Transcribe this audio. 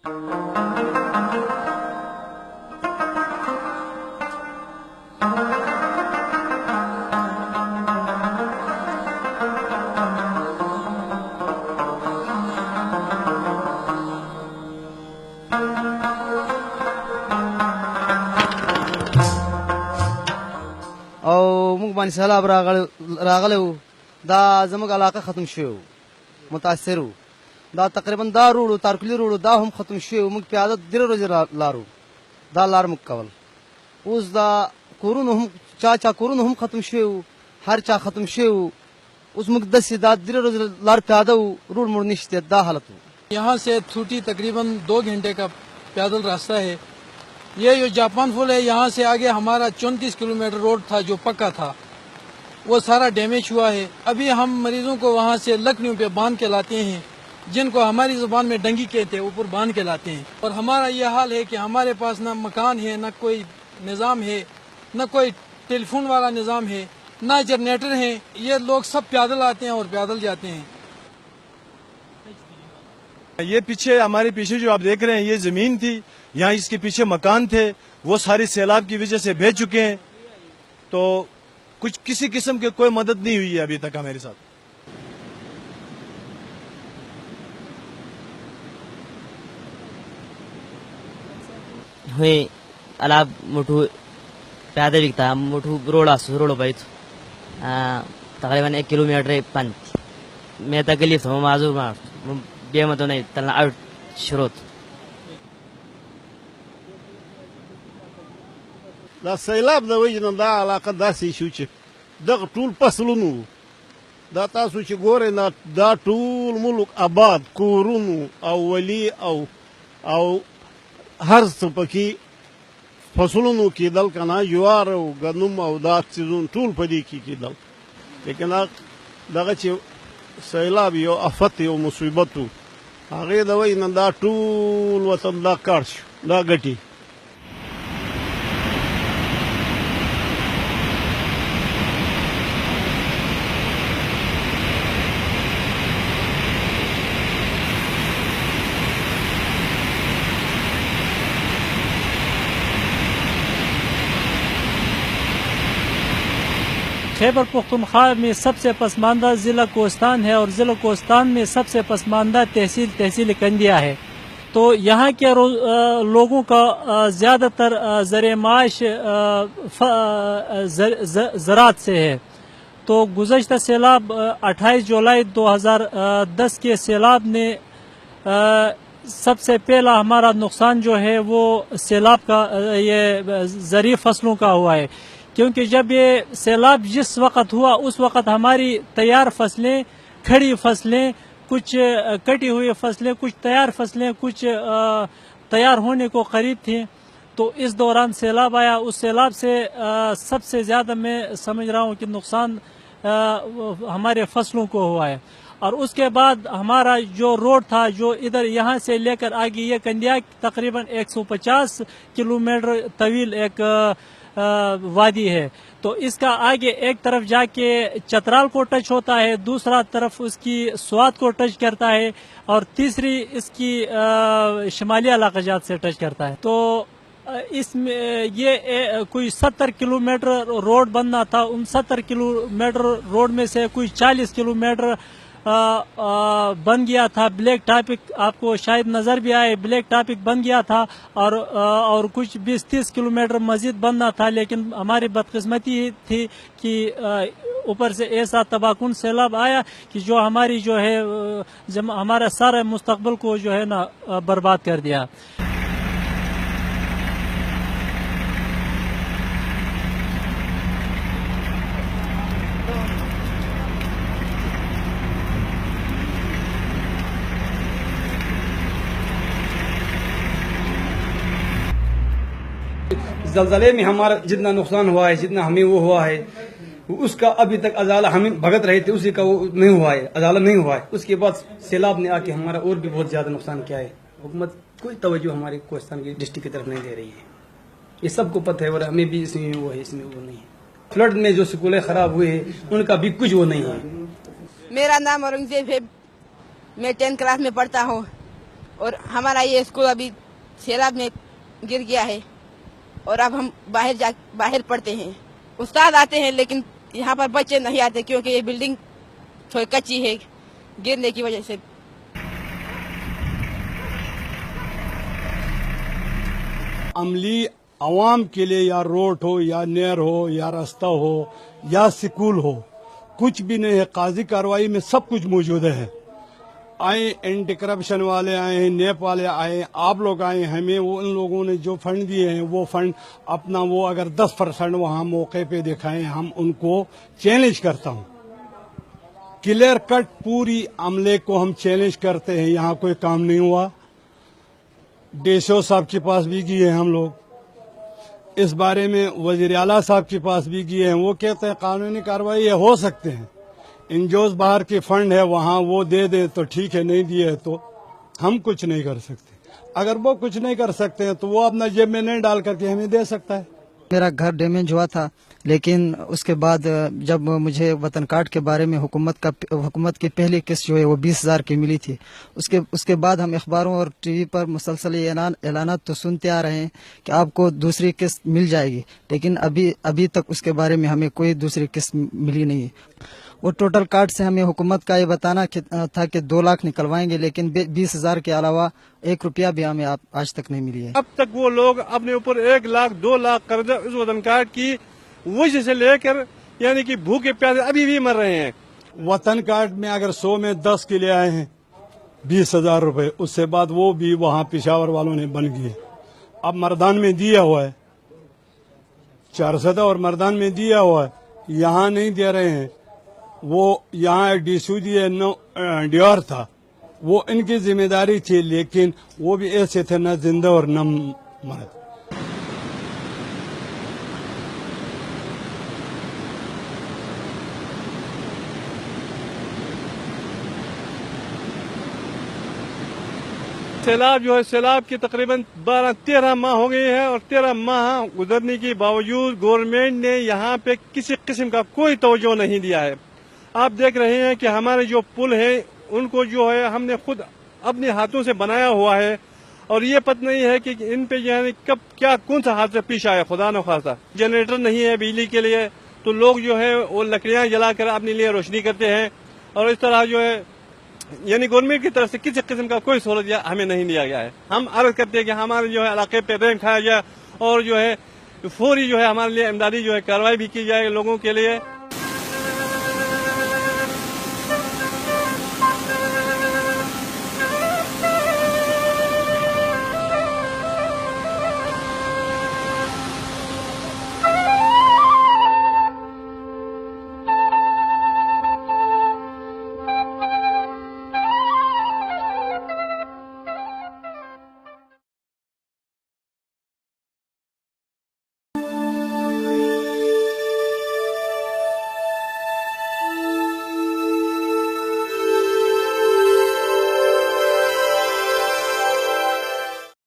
او موږ باندې سیلاب راغلی و، دا زموږ علاقه ختم شوی و، متاثر و. دا تقریبا دا روډ تارکلي روډ دا هم ختم شوی و. موږ پیاده درې ورځې لارو، دا لار موږ کول. اوس دا کورونه هم چا کورونه هم ختم شوی و، هر چا ختم شوی و. اوس موږ داسې دا درې ورځې لار پیاده و، روډ موډ نشته، دا حالت و. یہاں سے تھوٹی تقریباً 2 گھنٹے کا پیدل راستہ ہے. یہ جو جاپان پل ہے یہاں سے آگے ہمارا 34 کلومیٹر روڈ تھا جو پکا تھا، وہ سارا ڈیمیج ہوا ہے. ابھی ہم مریضوں کو وہاں سے لکھنؤ پہ باندھ کے لاتے ہیں، جن کو ہماری زبان میں ڈنگی کہتے ہیں، اوپر باندھ کے لاتے ہیں. اور ہمارا یہ حال ہے کہ ہمارے پاس نہ مکان ہے، نہ کوئی نظام ہے، نہ کوئی ٹیلی فون والا نظام ہے، نہ جنریٹر ہیں. یہ لوگ سب پیدل آتے ہیں اور پیدل جاتے ہیں. یہ پیچھے ہمارے پیچھے جو آپ دیکھ رہے ہیں یہ زمین تھی، یہاں اس کے پیچھے مکان تھے، وہ ساری سیلاب کی وجہ سے بہہ چکے ہیں. تو کچھ کسی قسم کی کوئی مدد نہیں ہوئی ہے ابھی تک ہمارے ساتھ. ہوئے الاب مٹھو پیادے بکتا مٹھو روڑ بیت تقریباً 1 کلومیٹر پنت میں تکلیف ہوں معذور بے مدو نہیں تلنا اوٹ شروط. دا سیلاب دا وجه دا علاقه داسې شو چې دغه ټول فصلونو دا تاسو چې ګورئ دا ټول ملک آباد کورونو او ولی او هر څه پکې فصلونو کېدل که نه جوار او ګندم او دا څیزونه ټول په دې کې کېدل. لیکن دغه چې سیلاب یو افت یو مصیبت و، هغې د وجې نه دا ټول وطن دا کار شو، دا ګټي. خیبر پختونخوا میں سب سے پسماندہ ضلع کوستان ہے اور ضلع کوستان میں سب سے پسماندہ تحصیل کندیا ہے. تو یہاں کے لوگوں کا زیادہ تر ذریعہ معاش زراعت سے ہے. تو گزشتہ سیلاب 28 جولائی 2010 کے سیلاب نے سب سے پہلا ہمارا نقصان جو ہے وہ سیلاب کا یہ زرعی فصلوں کا ہوا ہے، کیونکہ جب یہ سیلاب جس وقت ہوا اس وقت ہماری تیار فصلیں، کھڑی فصلیں، کچھ کٹی ہوئی فصلیں، کچھ تیار فصلیں، کچھ تیار ہونے کو قریب تھیں. تو اس دوران سیلاب آیا. اس سیلاب سے سب سے زیادہ میں سمجھ رہا ہوں کہ نقصان ہمارے فصلوں کو ہوا ہے. اور اس کے بعد ہمارا جو روڈ تھا جو ادھر یہاں سے لے کر آگے یہ کندیا تقریباً 150 کلومیٹر طویل ایک وادی ہے. تو اس کا آگے ایک طرف جا کے چترال کو ٹچ ہوتا ہے، دوسرا طرف اس کی سوات کو ٹچ کرتا ہے، اور تیسری اس کی شمالی علاقہ جات سے ٹچ کرتا ہے. تو اس میں یہ کوئی 70 کلومیٹر روڈ بننا تھا. ان 70 کلومیٹر روڈ میں سے کوئی 40 کلومیٹر بن گیا تھا. بلیک ٹاپک آپ کو شاید نظر بھی آئے، بلیک ٹاپک بن گیا تھا. اور کچھ 20-30 کلومیٹر مزید بننا تھا. لیکن ہماری بدقسمتی تھی کہ اوپر سے ایسا تباہ کن سیلاب آیا کہ جو ہماری جو ہے ہمارا سارے مستقبل کو جو ہے نا برباد کر دیا. زلزلے میں ہمارا جتنا نقصان ہوا ہے، جتنا ہمیں وہ ہوا ہے، اس کا ابھی تک ازالہ ہمیں بھگت رہے تھے، اسی کا وہ نہیں ہوا ہے، ازالہ نہیں ہوا ہے. اس کے بعد سیلاب نے آ کے ہمارا اور بھی بہت زیادہ نقصان کیا ہے. حکومت کوئی توجہ ہمارے کوستان کی ڈسٹرکٹ کی طرف نہیں دے رہی ہے. یہ سب کو پتہ ہے، اور ہمیں بھی اس میں وہ ہے، اس میں وہ نہیں ہے. فلڈ میں جو سکولیں خراب ہوئے ہیں ان کا بھی کچھ وہ نہیں ہے. میرا نام اورنگزیب ہے، میں 10 کلاس میں پڑھتا ہوں. اور ہمارا یہ اسکول ابھی سیلاب میں گر گیا ہے اور اب ہم باہر پڑھتے ہیں. استاد آتے ہیں لیکن یہاں پر بچے نہیں آتے کیونکہ یہ بلڈنگ تھوڑی کچی ہے گرنے کی وجہ سے. عملی عوام کے لیے یا روڈ ہو یا نہر ہو یا راستہ ہو یا سکول ہو کچھ بھی نہیں ہے. قاضی کارروائی میں سب کچھ موجود ہے. آئے اینٹی کرپشن والے آئے ہیں, نیپ والے آئے ہیں, آپ لوگ آئے ہیں. ہمیں وہ ان لوگوں نے جو فنڈ دیے ہیں وہ فنڈ اپنا وہ اگر 10% وہاں موقع پہ دکھائیں ہم ان کو چیلنج کرتا ہوں. کلیئر کٹ پوری عملے کو ہم چیلنج کرتے ہیں. یہاں کوئی کام نہیں ہوا. ڈیسو صاحب کے پاس بھی گئے ہیں ہم لوگ, اس بارے میں وزیر اعلیٰ صاحب کے پاس بھی گئے ہیں. وہ کہتے ہیں قانونی کارروائی ہو سکتے ہیں. انجوز باہر کے فنڈ ہے وہاں وہ دے دیں تو ٹھیک ہے, نہیں دیے تو ہم کچھ نہیں کر سکتے. اگر وہ کچھ نہیں کر سکتے ہیں تو وہ اپنا جیب میں نہیں ڈال کر کے ہمیں دے سکتا ہے. میرا گھر ڈیمیج ہوا تھا لیکن اس کے بعد جب مجھے وطن کارڈ کے بارے میں حکومت کی پہلی قسط جو ہے وہ 20,000 کی ملی تھی. اس کے بعد ہم اخباروں اور ٹی وی پر مسلسل اعلانات تو سنتے آ رہے ہیں کہ آپ کو دوسری قسط مل جائے گی, لیکن ابھی تک اس کے بارے میں ہمیں کوئی دوسری قسط ملی نہیں ہے. وہ ٹوٹل کارڈ سے ہمیں حکومت کا یہ بتانا تھا کہ 2 لاکھ نکلوائیں گے, لیکن 20,000 کے علاوہ 1 روپیہ بھی ہمیں آج تک نہیں ملی ہے. اب تک وہ لوگ اپنے اوپر 1 لاکھ 2 لاکھ قرضہ اس وطن کارڈ کی وجہ سے لے کر یعنی کہ بھوکے پیاسے ابھی بھی مر رہے ہیں. وطن کارڈ میں اگر 100 میں 10 کے لیے آئے ہیں 20,000 روپے, اس سے بعد وہ بھی وہاں پشاور والوں نے بن گئے. اب مردان میں دیا ہوا ہے 400 اور مردان میں دیا ہوا ہے, یہاں نہیں دے رہے ہیں. وہ یہاں ایک ڈیسودی ڈیور تھا, وہ ان کی ذمہ داری تھی, لیکن وہ بھی ایسے تھے نہ زندہ اور نہ مرد. سیلاب جو ہے سیلاب کی تقریباً 12-13 ماہ ہو گئے ہیں اور 13 ماہ گزرنے کے باوجود گورنمنٹ نے یہاں پہ کسی قسم کا کوئی توجہ نہیں دیا ہے. آپ دیکھ رہے ہیں کہ ہمارے جو پل ہیں ان کو جو ہے ہم نے خود اپنے ہاتھوں سے بنایا ہوا ہے اور یہ پتہ نہیں ہے کہ ان پہ یعنی کب کیا کون سا حادثہ پیش آیا. خدا نخواستہ جنریٹر نہیں ہے بجلی کے لیے تو لوگ جو ہے وہ لکڑیاں جلا کر اپنے لیے روشنی کرتے ہیں اور اس طرح جو ہے یعنی گورنمنٹ کی طرف سے کسی قسم کا کوئی سہولت ہمیں نہیں دیا گیا ہے. ہم عرض کرتے ہیں کہ ہمارے جو ہے علاقے پہ ریم کھایا جائے اور جو ہے فوری جو ہے ہمارے لیے امدادی جو ہے کارروائی بھی کی جائے لوگوں کے لیے.